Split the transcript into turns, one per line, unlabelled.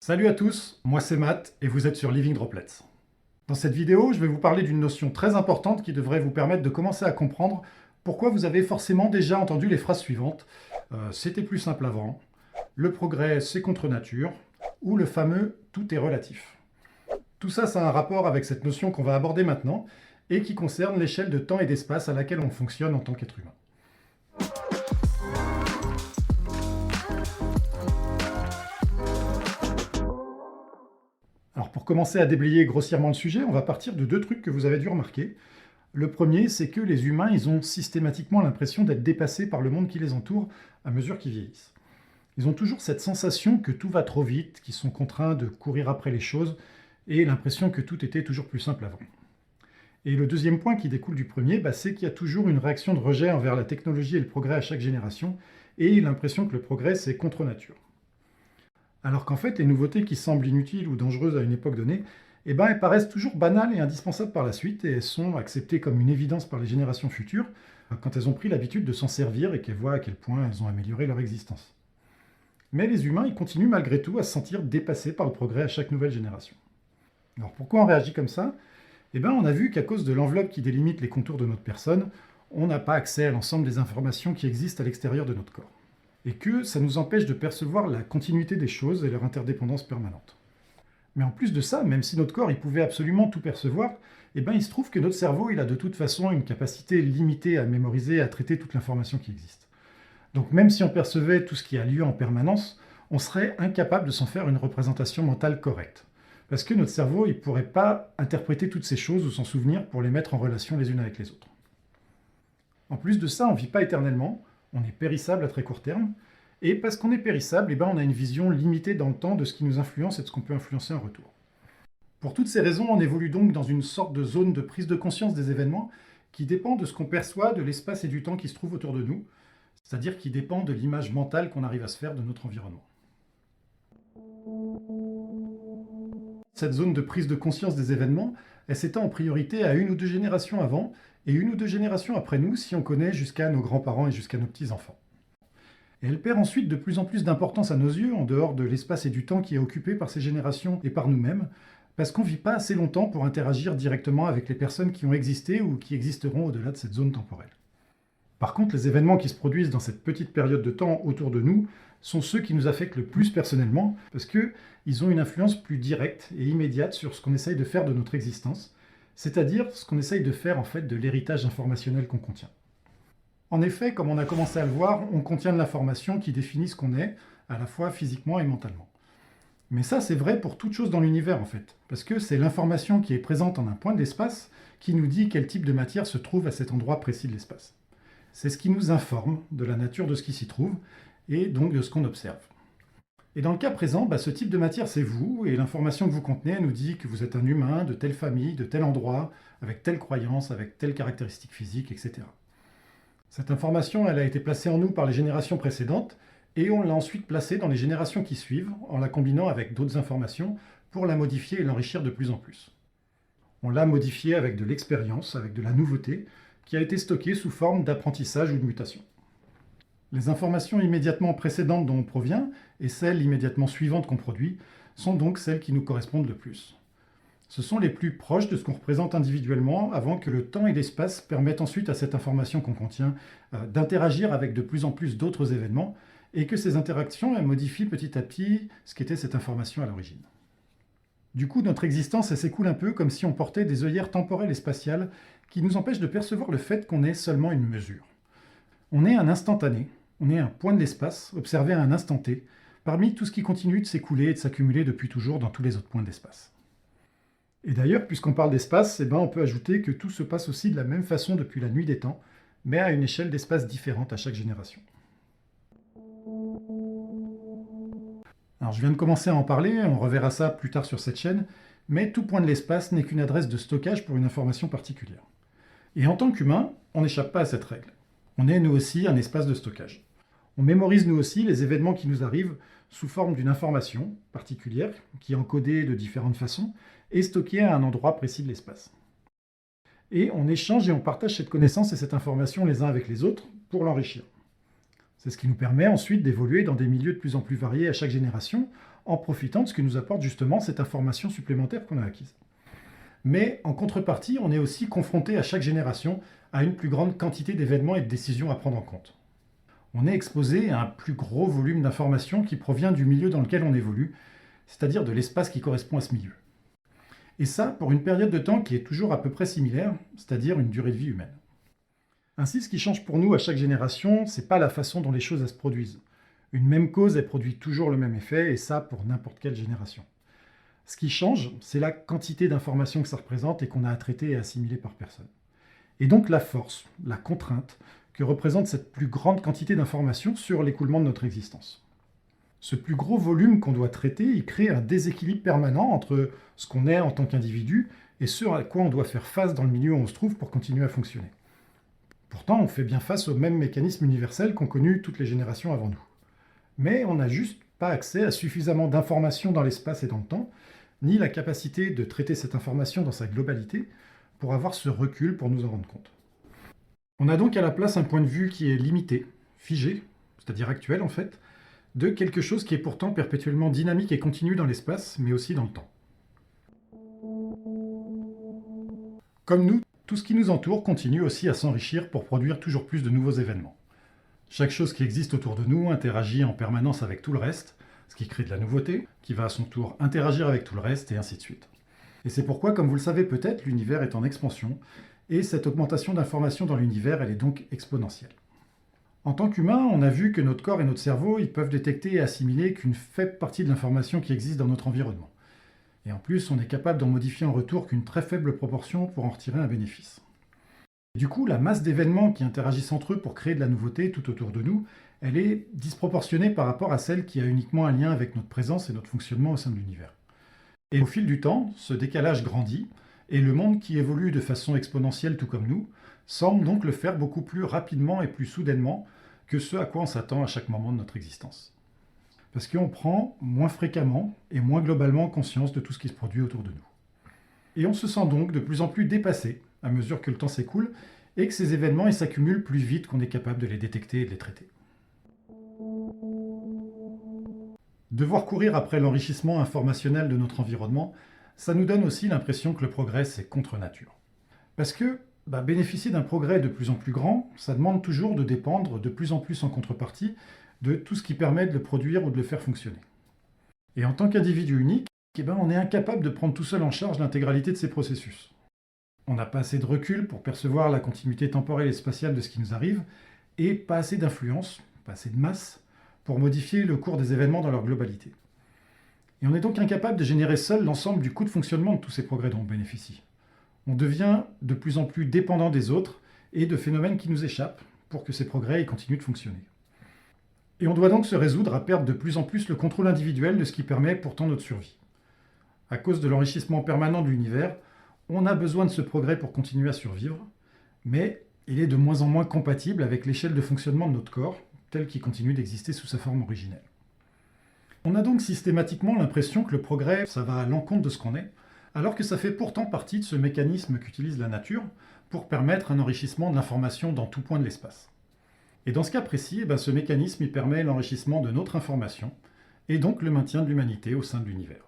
Salut à tous, moi c'est Matt et vous êtes sur Living Droplets. Dans cette vidéo, je vais vous parler d'une notion très importante qui devrait vous permettre de commencer à comprendre pourquoi vous avez forcément déjà entendu les phrases suivantes C'était plus simple avant »,« le progrès c'est contre nature » ou le fameux tout est relatif. Tout ça, ça a un rapport avec cette notion qu'on va aborder maintenant et qui concerne l'échelle de temps et d'espace à laquelle on fonctionne en tant qu'être humain. Alors pour commencer à déblayer grossièrement le sujet, on va partir de deux trucs que vous avez dû remarquer. Le premier, c'est que les humains, ils ont systématiquement l'impression d'être dépassés par le monde qui les entoure à mesure qu'ils vieillissent. Ils ont toujours cette sensation que tout va trop vite, qu'ils sont contraints de courir après les choses, et l'impression que tout était toujours plus simple avant. Et le deuxième point qui découle du premier, c'est qu'il y a toujours une réaction de rejet envers la technologie et le progrès à chaque génération, et l'impression que le progrès, c'est contre nature. Alors qu'en fait, les nouveautés qui semblent inutiles ou dangereuses à une époque donnée, elles paraissent toujours banales et indispensables par la suite, et elles sont acceptées comme une évidence par les générations futures, quand elles ont pris l'habitude de s'en servir et qu'elles voient à quel point elles ont amélioré leur existence. Mais les humains, ils continuent malgré tout à se sentir dépassés par le progrès à chaque nouvelle génération. Alors pourquoi on réagit comme ça ? On a vu qu'à cause de l'enveloppe qui délimite les contours de notre personne, on n'a pas accès à l'ensemble des informations qui existent à l'extérieur de notre corps. Et que ça nous empêche de percevoir la continuité des choses et leur interdépendance permanente. Mais en plus de ça, même si notre corps il pouvait absolument tout percevoir, il se trouve que notre cerveau il a de toute façon une capacité limitée à mémoriser et à traiter toute l'information qui existe. Donc même si on percevait tout ce qui a lieu en permanence, on serait incapable de s'en faire une représentation mentale correcte. Parce que notre cerveau il ne pourrait pas interpréter toutes ces choses ou s'en souvenir pour les mettre en relation les unes avec les autres. En plus de ça, on ne vit pas éternellement, on est périssable à très court terme, et parce qu'on est périssable, on a une vision limitée dans le temps de ce qui nous influence et de ce qu'on peut influencer en retour. Pour toutes ces raisons, on évolue donc dans une sorte de zone de prise de conscience des événements qui dépend de ce qu'on perçoit de l'espace et du temps qui se trouve autour de nous, c'est-à-dire qui dépend de l'image mentale qu'on arrive à se faire de notre environnement. Cette zone de prise de conscience des événements, elle s'étend en priorité à une ou deux générations avant et une ou deux générations après nous si on connaît jusqu'à nos grands-parents et jusqu'à nos petits-enfants. Et elle perd ensuite de plus en plus d'importance à nos yeux, en dehors de l'espace et du temps qui est occupé par ces générations et par nous-mêmes, parce qu'on ne vit pas assez longtemps pour interagir directement avec les personnes qui ont existé ou qui existeront au-delà de cette zone temporelle. Par contre, les événements qui se produisent dans cette petite période de temps autour de nous sont ceux qui nous affectent le plus personnellement, parce qu'ils ont une influence plus directe et immédiate sur ce qu'on essaye de faire de notre existence, c'est-à-dire ce qu'on essaye de faire en fait de l'héritage informationnel qu'on contient. En effet, comme on a commencé à le voir, on contient de l'information qui définit ce qu'on est, à la fois physiquement et mentalement. Mais ça, c'est vrai pour toute chose dans l'univers, en fait, parce que c'est l'information qui est présente en un point de l'espace qui nous dit quel type de matière se trouve à cet endroit précis de l'espace. C'est ce qui nous informe de la nature de ce qui s'y trouve, et donc de ce qu'on observe. Et dans le cas présent, ce type de matière, c'est vous, et l'information que vous contenez nous dit que vous êtes un humain de telle famille, de tel endroit, avec telle croyance, avec telle caractéristique physique, etc. Cette information, elle a été placée en nous par les générations précédentes, et on l'a ensuite placée dans les générations qui suivent, en la combinant avec d'autres informations, pour la modifier et l'enrichir de plus en plus. On l'a modifiée avec de l'expérience, avec de la nouveauté, qui a été stockée sous forme d'apprentissage ou de mutation. Les informations immédiatement précédentes dont on provient, et celles immédiatement suivantes qu'on produit, sont donc celles qui nous correspondent le plus. Ce sont les plus proches de ce qu'on représente individuellement avant que le temps et l'espace permettent ensuite à cette information qu'on contient d'interagir avec de plus en plus d'autres événements et que ces interactions elles modifient petit à petit ce qu'était cette information à l'origine. Du coup, notre existence elle s'écoule un peu comme si on portait des œillères temporelles et spatiales qui nous empêchent de percevoir le fait qu'on est seulement une mesure. On est un instantané, on est un point de l'espace observé à un instant T, parmi tout ce qui continue de s'écouler et de s'accumuler depuis toujours dans tous les autres points de l'espace. Et d'ailleurs, puisqu'on parle d'espace, on peut ajouter que tout se passe aussi de la même façon depuis la nuit des temps, mais à une échelle d'espace différente à chaque génération. Alors je viens de commencer à en parler, on reverra ça plus tard sur cette chaîne, mais tout point de l'espace n'est qu'une adresse de stockage pour une information particulière. Et en tant qu'humain, on n'échappe pas à cette règle. On est nous aussi un espace de stockage. On mémorise nous aussi les événements qui nous arrivent sous forme d'une information particulière, qui est encodée de différentes façons, et stockée à un endroit précis de l'espace. Et on échange et on partage cette connaissance et cette information les uns avec les autres pour l'enrichir. C'est ce qui nous permet ensuite d'évoluer dans des milieux de plus en plus variés à chaque génération, en profitant de ce que nous apporte justement cette information supplémentaire qu'on a acquise. Mais en contrepartie, on est aussi confronté à chaque génération à une plus grande quantité d'événements et de décisions à prendre en compte. On est exposé à un plus gros volume d'informations qui provient du milieu dans lequel on évolue, c'est-à-dire de l'espace qui correspond à ce milieu. Et ça, pour une période de temps qui est toujours à peu près similaire, c'est-à-dire une durée de vie humaine. Ainsi, ce qui change pour nous à chaque génération, c'est pas la façon dont les choses se produisent. Une même cause, elle produit toujours le même effet, et ça pour n'importe quelle génération. Ce qui change, c'est la quantité d'informations que ça représente et qu'on a à traiter et à assimiler par personne. Et donc la force, la contrainte, que représente cette plus grande quantité d'informations sur l'écoulement de notre existence. Ce plus gros volume qu'on doit traiter, il crée un déséquilibre permanent entre ce qu'on est en tant qu'individu et ce à quoi on doit faire face dans le milieu où on se trouve pour continuer à fonctionner. Pourtant, on fait bien face aux mêmes mécanismes universels qu'ont connus toutes les générations avant nous. Mais on n'a juste pas accès à suffisamment d'informations dans l'espace et dans le temps, ni la capacité de traiter cette information dans sa globalité pour avoir ce recul pour nous en rendre compte. On a donc à la place un point de vue qui est limité, figé, c'est-à-dire actuel en fait, de quelque chose qui est pourtant perpétuellement dynamique et continu dans l'espace, mais aussi dans le temps. Comme nous, tout ce qui nous entoure continue aussi à s'enrichir pour produire toujours plus de nouveaux événements. Chaque chose qui existe autour de nous interagit en permanence avec tout le reste, ce qui crée de la nouveauté, qui va à son tour interagir avec tout le reste, et ainsi de suite. Et c'est pourquoi, comme vous le savez peut-être, l'univers est en expansion, et cette augmentation d'informations dans l'univers, elle est donc exponentielle. En tant qu'humain, on a vu que notre corps et notre cerveau, ils peuvent détecter et assimiler qu'une faible partie de l'information qui existe dans notre environnement. Et en plus, on est capable d'en modifier en retour qu'une très faible proportion pour en retirer un bénéfice. Du coup, la masse d'événements qui interagissent entre eux pour créer de la nouveauté tout autour de nous, elle est disproportionnée par rapport à celle qui a uniquement un lien avec notre présence et notre fonctionnement au sein de l'univers. Et au fil du temps, ce décalage grandit, et le monde qui évolue de façon exponentielle tout comme nous, semble donc le faire beaucoup plus rapidement et plus soudainement que ce à quoi on s'attend à chaque moment de notre existence. Parce qu'on prend moins fréquemment et moins globalement conscience de tout ce qui se produit autour de nous. Et on se sent donc de plus en plus dépassé à mesure que le temps s'écoule et que ces événements s'accumulent plus vite qu'on est capable de les détecter et de les traiter. Devoir courir après l'enrichissement informationnel de notre environnement, ça nous donne aussi l'impression que le progrès, c'est contre nature. Parce que bénéficier d'un progrès de plus en plus grand, ça demande toujours de dépendre de plus en plus en contrepartie de tout ce qui permet de le produire ou de le faire fonctionner. Et en tant qu'individu unique, on est incapable de prendre tout seul en charge l'intégralité de ces processus. On n'a pas assez de recul pour percevoir la continuité temporelle et spatiale de ce qui nous arrive, et pas assez d'influence, pas assez de masse, pour modifier le cours des événements dans leur globalité. Et on est donc incapable de générer seul l'ensemble du coût de fonctionnement de tous ces progrès dont on bénéficie. On devient de plus en plus dépendant des autres et de phénomènes qui nous échappent pour que ces progrès continuent de fonctionner. Et on doit donc se résoudre à perdre de plus en plus le contrôle individuel de ce qui permet pourtant notre survie. À cause de l'enrichissement permanent de l'univers, on a besoin de ce progrès pour continuer à survivre, mais il est de moins en moins compatible avec l'échelle de fonctionnement de notre corps, tel qu'il continue d'exister sous sa forme originelle. On a donc systématiquement l'impression que le progrès, ça va à l'encontre de ce qu'on est, alors que ça fait pourtant partie de ce mécanisme qu'utilise la nature pour permettre un enrichissement de l'information dans tout point de l'espace. Et dans ce cas précis, ce mécanisme il permet l'enrichissement de notre information, et donc le maintien de l'humanité au sein de l'univers.